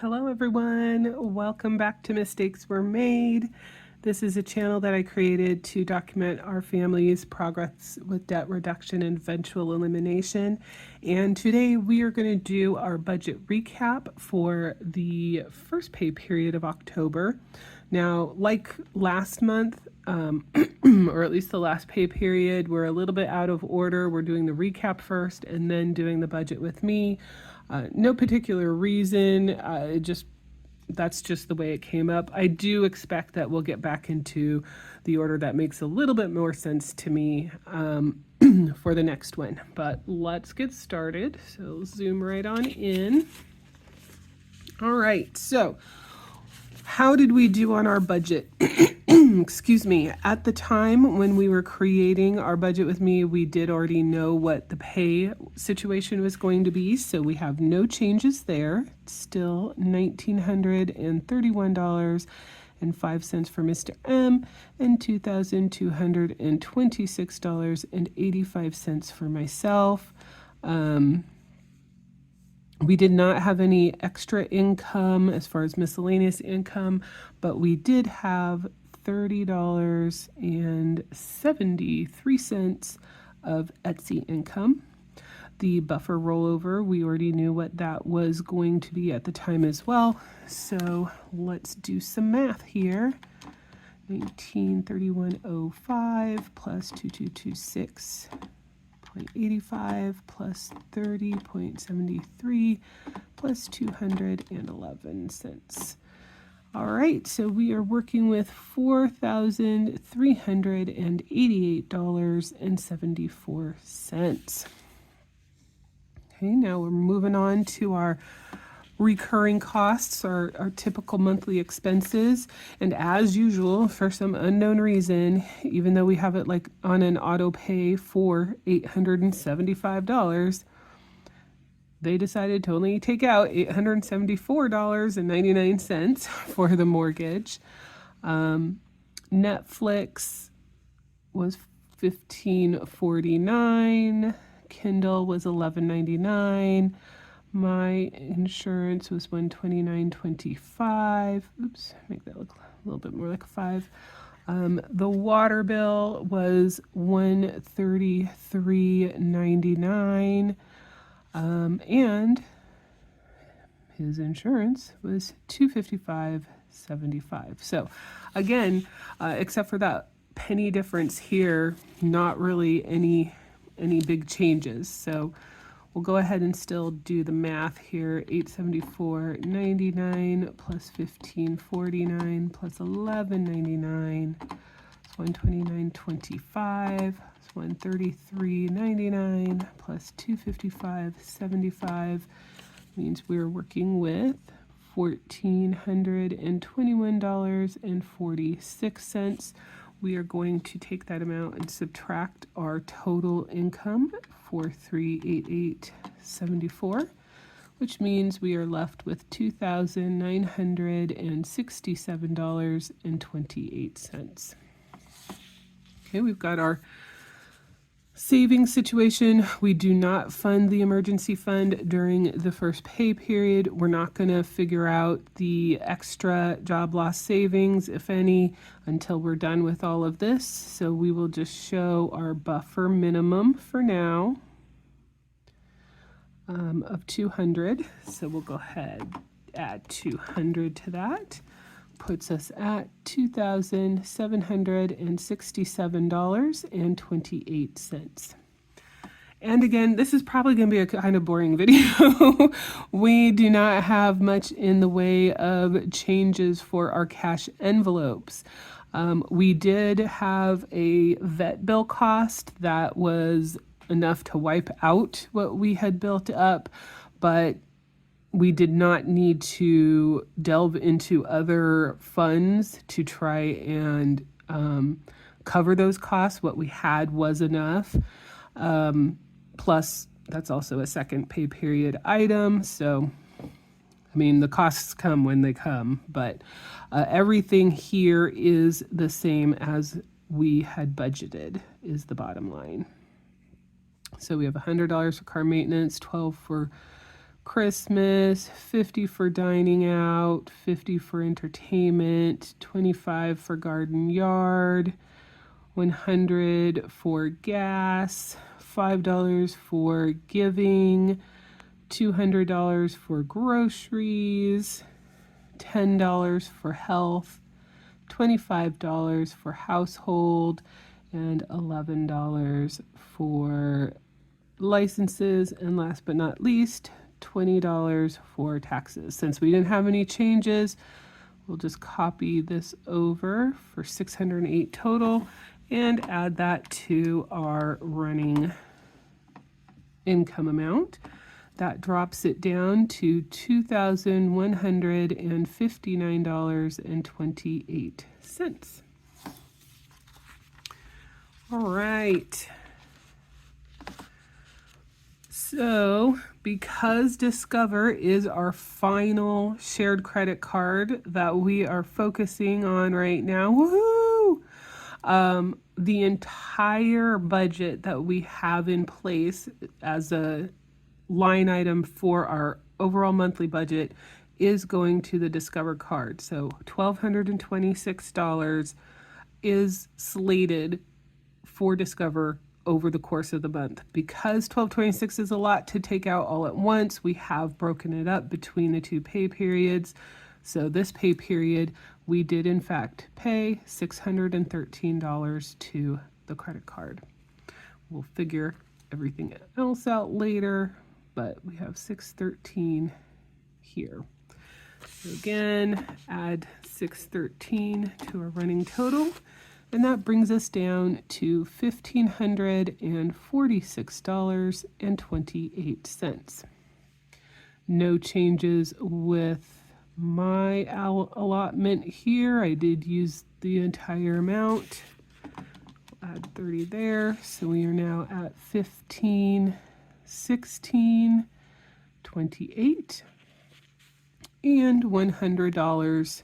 Hello everyone, welcome back to Mistakes Were Made. This is a channel that I created to document our family's progress with debt reduction and eventual elimination. And today we are going to do our budget recap for the first pay period of October. Now, like last month, or at least the last pay period, we're a little bit out of order. We're doing the recap first and then doing the budget with me. No particular reason, that's just the way it came up. I do expect that we'll get back into the order that makes a little bit more sense to me for the next one. But let's get started. So zoom right on in. All right, so how did we do on our budget? Excuse me. At the time when we were creating our budget with me, we did already know what the pay situation was going to be, so we have no changes there. It's still $1,931.05 for Mr. M and $2,226.85 for myself. We did not have any extra income as far as miscellaneous income, but we did have $30.73 of Etsy income. The buffer rollover, we already knew what that was going to be at the time as well. So let's do some math here. 1931.05 plus 2226.85 plus 30.73 plus 211 cents. All right, so we are working with $4,388.74. Okay, now we're moving on to our recurring costs, our typical monthly expenses. And as usual, for some unknown reason, even though we have it like on an auto pay for $875, they decided to only take out $874.99 for the mortgage. Netflix was $15.49. Kindle was $11.99. My insurance was $129.25. Oops, make that look a little bit more like a 5. The water bill was $133.99. And his insurance was $255.75. So again, except for that penny difference here, not really any big changes. So we'll go ahead and still do the math here. $874.99 plus $15.49 plus $11.99 is $129.25. $133.99 plus $255.75 means we're working with $1,421.46. We are going to take that amount and subtract our total income, $4,388.74, which means we are left with $2,967.28. Okay, we've got our savings situation. We do not fund the emergency fund during the first pay period. We're not going to figure out the extra job loss savings, if any, until we're done with all of this. So we will just show our buffer minimum for now of 200. So we'll go ahead, add 200 to that. Puts us at $2,767.28. And again, this is probably going to be a kind of boring video. We do not have much in the way of changes for our cash envelopes. We did have a vet bill cost that was enough to wipe out what we had built up, but we did not need to delve into other funds to try and cover those costs. What we had was enough. Plus, that's also a second pay period item. So, I mean, the costs come when they come, but everything here is the same as we had budgeted, is the bottom line. So we have $100 for car maintenance, $12 for Christmas, 50 for dining out, 50 for entertainment, 25 for garden yard, 100 for gas, $5 for giving, $200 for groceries, $10 for health, $25 for household, and $11 for licenses, and last but not least, $20 for taxes. Since we didn't have any changes, we'll just copy this over for 608 total and add that to our running income amount. That drops it down to $2,159.28. All right. So, because Discover is our final shared credit card that we are focusing on right now, woohoo! The entire budget that we have in place as a line item for our overall monthly budget is going to the Discover card. So $1,226 is slated for Discover over the course of the month. Because $1,226 is a lot to take out all at once, we have broken it up between the two pay periods. So this pay period, we did in fact pay $613 to the credit card. We'll figure everything else out later, but we have $613 here. So again, add $613 to our running total, and that brings us down to $1,546.28. No changes with my allotment here. I did use the entire amount. Add 30 there, so we are now at $1,516.28, and $100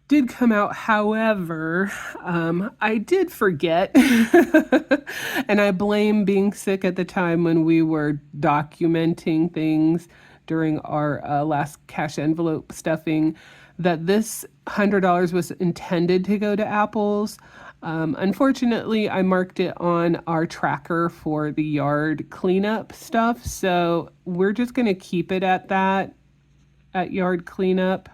did come out. However, I did forget, and I blame being sick at the time when we were documenting things during our last cash envelope stuffing, that this $100 was intended to go to apples. Unfortunately, I marked it on our tracker for the yard cleanup stuff, so we're just going to keep it at that, at yard cleanup.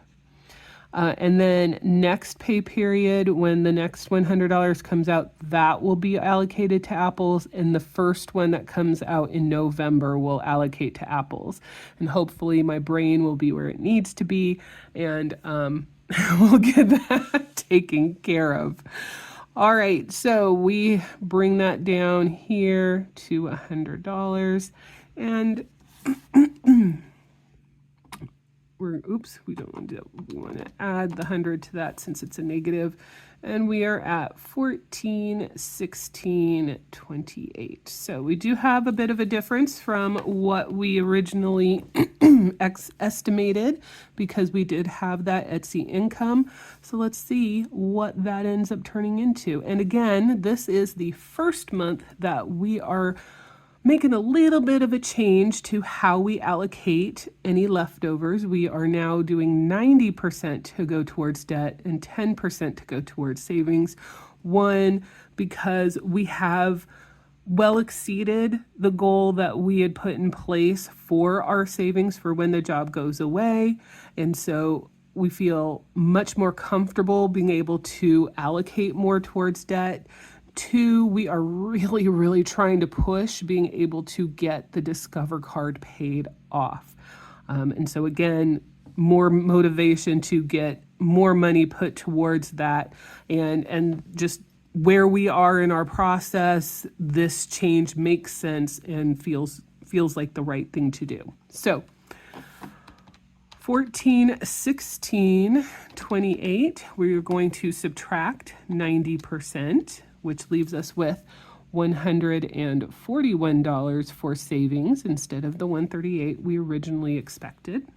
And then next pay period, when the next $100 comes out, that will be allocated to apples, and the first one that comes out in November will allocate to apples. And hopefully my brain will be where it needs to be, and we'll get that taken care of. All right, so we bring that down here to $100, and we don't want to do that. We want to add the 100 to that since it's a negative, and we are at $1,416.28. So we do have a bit of a difference from what we originally estimated, because we did have that Etsy income. So let's see what that ends up turning into. And again, this is the first month that we are making a little bit of a change to how we allocate any leftovers. We are now doing 90% to go towards debt and 10% to go towards savings. One, because we have well exceeded the goal that we had put in place for our savings for when the job goes away. And so we feel much more comfortable being able to allocate more towards debt. Two, we are really trying to push being able to get the Discover card paid off. And so again, more motivation to get more money put towards that, and just where we are in our process, this change makes sense and feels like the right thing to do. So $1,416.28, we're going to subtract 90%, which leaves us with $141 for savings instead of the $138 we originally expected.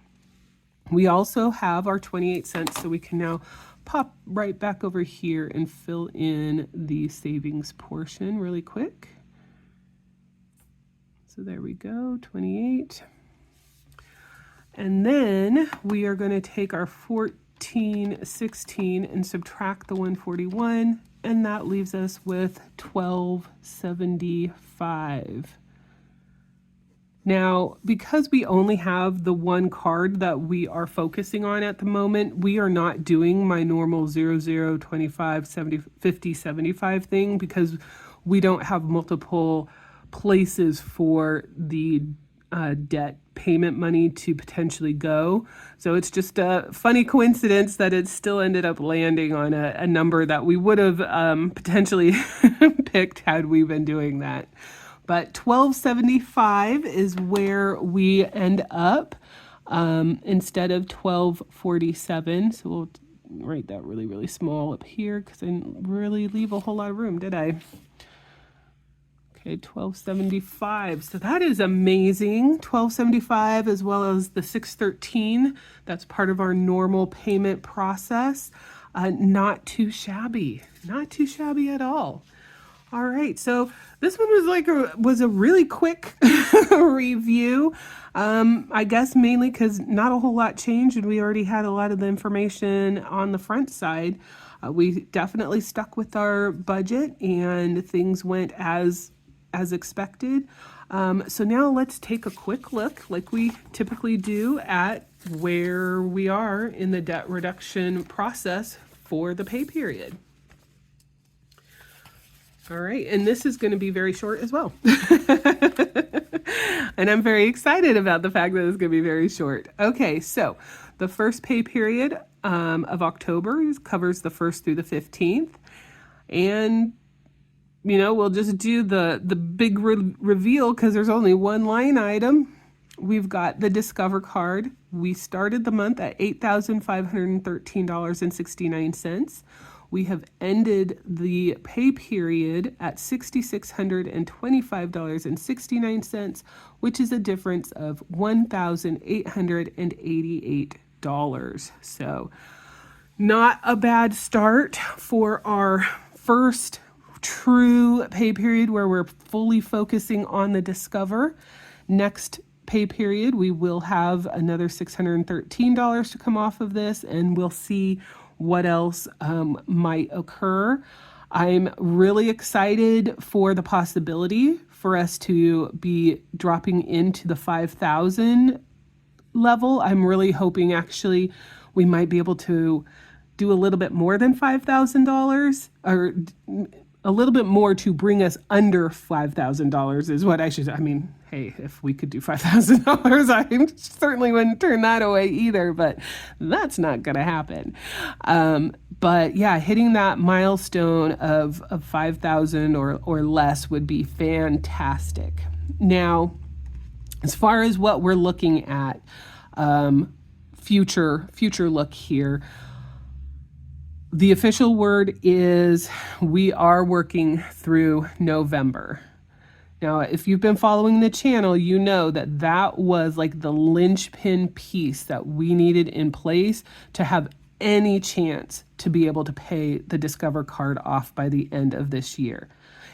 We also have our 28 cents, so we can now pop right back over here and fill in the savings portion really quick. So there we go, 28. And then we are going to take our 1416 and subtract the 141, and that leaves us with 1275. Now, because we only have the one card that we are focusing on at the moment, we are not doing my normal 0, 0, 25, 70, 50, 75 thing, because we don't have multiple places for the debt payment money to potentially go. So it's just a funny coincidence that it still ended up landing on a number that we would have potentially picked had we been doing that. But 1275 is where we end up instead of 1247. So we'll write that really, really small up here because I didn't really leave a whole lot of room, did I? Okay, 1275. So that is amazing. 1275 as well as the 613. That's part of our normal payment process. Not too shabby. Not too shabby at all. All right, so this one was a really quick review. I guess mainly because not a whole lot changed and we already had a lot of the information on the front side. We definitely stuck with our budget and things went as expected. So now let's take a quick look, like we typically do, at where we are in the debt reduction process for the pay period. All right, and this is going to be very short as well. And I'm very excited about the fact that it's going to be very short. Okay, so the first pay period of October covers the 1st through the 15th. And, you know, we'll just do the big reveal because there's only one line item. We've got the Discover card. We started the month at $8,513.69. We have ended the pay period at $6,625.69, which is a difference of $1,888. So not a bad start for our first true pay period where we're fully focusing on the Discover. Next pay period, we will have another $613 to come off of this, and we'll see what else might occur. I'm really excited for the possibility for us to be dropping into the 5,000 level. I'm really hoping actually we might be able to do a little bit more than $5,000, or a little bit more to bring us under $5,000 is what I should. I mean, hey, if we could do $5,000, I certainly wouldn't turn that away either, but that's not going to happen. But yeah, hitting that milestone of 5,000 or less would be fantastic. Now, as far as what we're looking at, future look here, the official word is we are working through November. Now, if you've been following the channel, you know that that was like the linchpin piece that we needed in place to have any chance to be able to pay the Discover card off by the end of this year.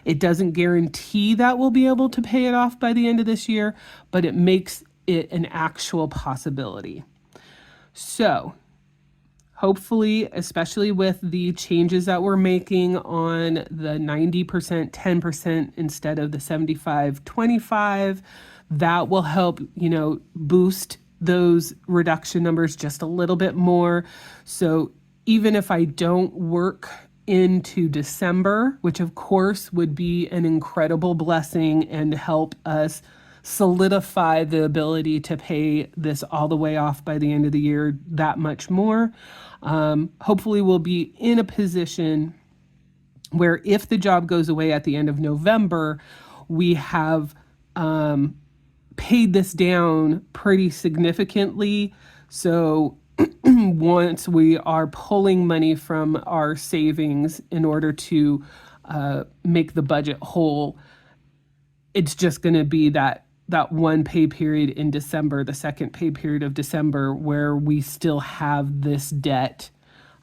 It doesn't guarantee that we'll be able to pay it off by the end of this year, but it makes it an actual possibility. So hopefully, especially with the changes that we're making on the 90%, 10% instead of the 75-25, that will help, you know, boost those reduction numbers just a little bit more. So even if I don't work into December, which of course would be an incredible blessing and help us solidify the ability to pay this all the way off by the end of the year that much more. Hopefully we'll be in a position where if the job goes away at the end of November, we have paid this down pretty significantly. So once we are pulling money from our savings in order to make the budget whole, it's just going to be that one pay period in December, the second pay period of December, where we still have this debt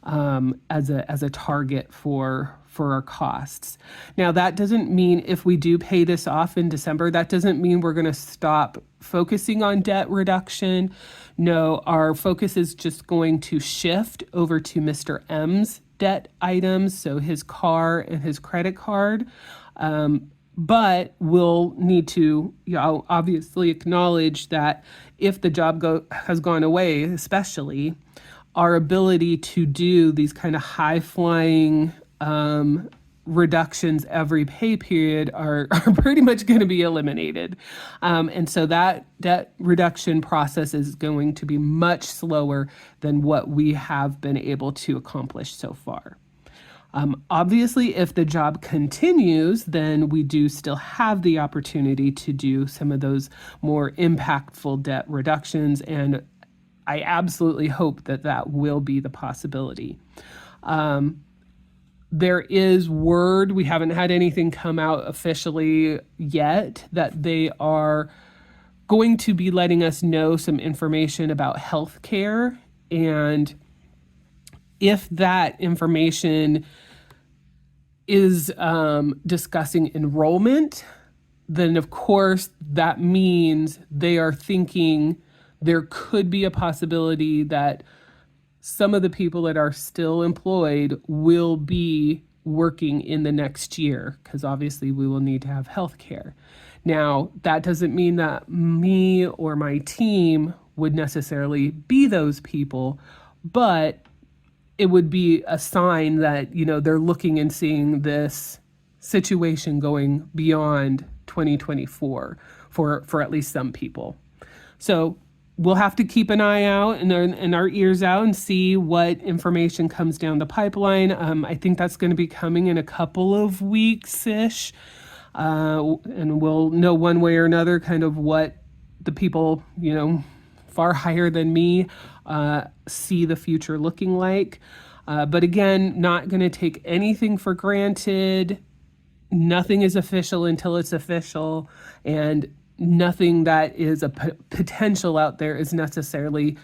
as a target for for our costs. Now, that doesn't mean if we do pay this off in December, that doesn't mean we're going to stop focusing on debt reduction. No, our focus is just going to shift over to Mr. M's debt items, so his car and his credit card. But we'll need to, obviously acknowledge that if the job has gone away, especially, our ability to do these kind of high-flying reductions every pay period are pretty much going to be eliminated. And so that debt reduction process is going to be much slower than what we have been able to accomplish so far. Obviously, if the job continues, then we do still have the opportunity to do some of those more impactful debt reductions, and I absolutely hope that that will be the possibility. There is word, we haven't had anything come out officially yet, that they are going to be letting us know some information about healthcare, and if that information is discussing enrollment, then of course that means they are thinking there could be a possibility that some of the people that are still employed will be working in the next year, because obviously we will need to have health care. Now, that doesn't mean that me or my team would necessarily be those people, but it would be a sign that, they're looking and seeing this situation going beyond 2024 for at least some people. So we'll have to keep an eye out and our ears out and see what information comes down the pipeline. I think that's going to be coming in a couple of weeks-ish. And we'll know one way or another kind of what the people, far higher than me, see the future looking like. But again, not going to take anything for granted. Nothing is official until it's official, and nothing that is a potential out there is necessarily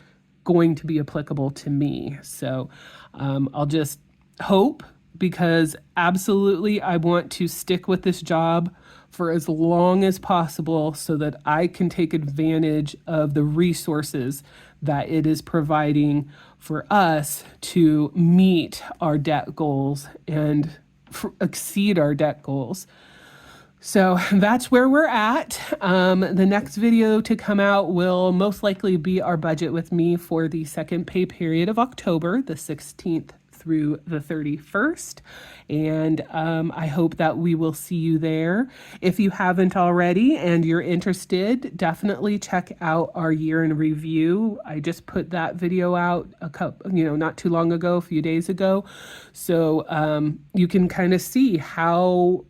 going to be applicable to me. So I'll just hope, because absolutely I want to stick with this job for as long as possible so that I can take advantage of the resources that it is providing for us to meet our debt goals and exceed our debt goals. So that's where we're at. The next video to come out will most likely be our budget with me for the second pay period of October, the 16th through the 31st. And I hope that we will see you there. If you haven't already and you're interested, definitely check out our year in review. I just put that video out not too long ago, a few days ago. So you can kind of see how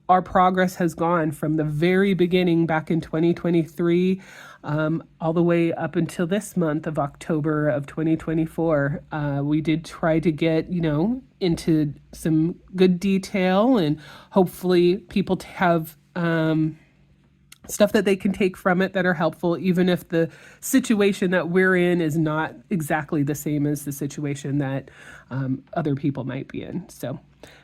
our progress has gone from the very beginning back in 2023 all the way up until this month of October of 2024. We did try to get, into some good detail, and hopefully people have stuff that they can take from it that are helpful, even if the situation that we're in is not exactly the same as the situation that other people might be in. So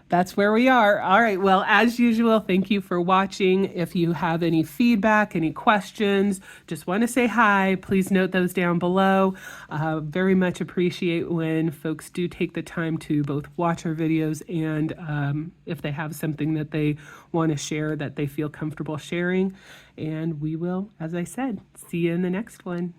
that's where we are. All right. Well, as usual, thank you for watching. If you have any feedback, any questions, just want to say hi, please note those down below. Very much appreciate when folks do take the time to both watch our videos and if they have something that they want to share that they feel comfortable sharing. And we will, as I said, see you in the next one.